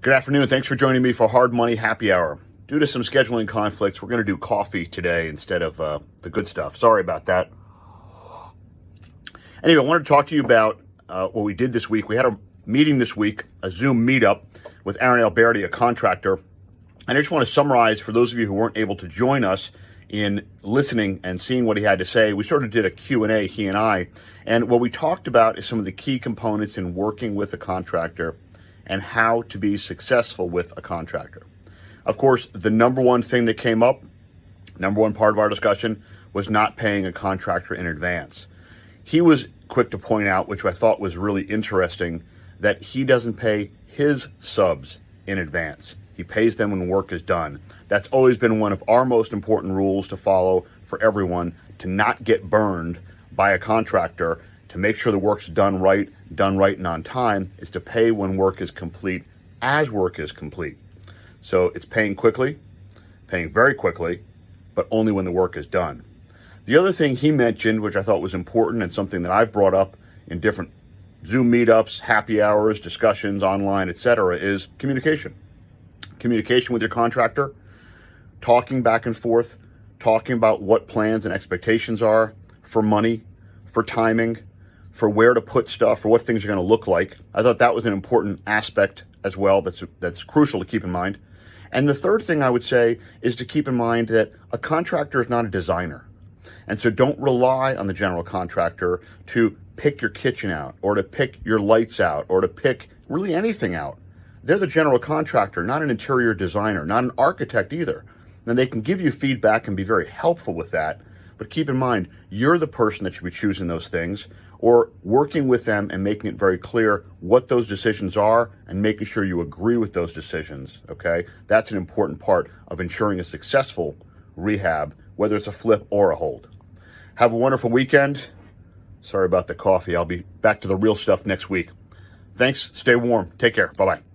Good afternoon. Thanks for joining me for Hard Money Happy Hour. Due to some scheduling conflicts, we're going to do coffee today instead of the good stuff. Sorry about that. Anyway, I wanted to talk to you about what we did this week. We had a meeting this week, a Zoom meetup with Aaron Alberti, a contractor. And I just want to summarize for those of you who weren't able to join us in listening and seeing what he had to say. We sort of did a Q&A, he and I. And what we talked about is some of the key components in working with a contractor and how to be successful with a contractor. Of course, the number one thing that came up, number one part of our discussion, was not paying a contractor in advance. He was quick to point out, which I thought was really interesting, that he doesn't pay his subs in advance. He pays them when work is done. That's always been one of our most important rules to follow for everyone, to not get burned by a contractor, to make sure the work's done right and on time, is to pay when work is complete, as work is complete. So it's paying quickly, paying very quickly, but only when the work is done. The other thing he mentioned, which I thought was important and something that I've brought up in different Zoom meetups, happy hours, discussions online, etc., is communication. Communication with your contractor, talking back and forth, talking about what plans and expectations are for money, for timing, for where to put stuff, for what things are going to look like. I thought that was an important aspect as well that's crucial to keep in mind. And the third thing I would say is to keep in mind that a contractor is not a designer. And so don't rely on the general contractor to pick your kitchen out or to pick your lights out or to pick really anything out. They're the general contractor, not an interior designer, not an architect either. And they can give you feedback and be very helpful with that. But keep in mind, you're the person that should be choosing those things or working with them and making it very clear what those decisions are and making sure you agree with those decisions, okay? That's an important part of ensuring a successful rehab, whether it's a flip or a hold. Have a wonderful weekend. Sorry about the coffee. I'll be back to the real stuff next week. Thanks. Stay warm. Take care. Bye-bye.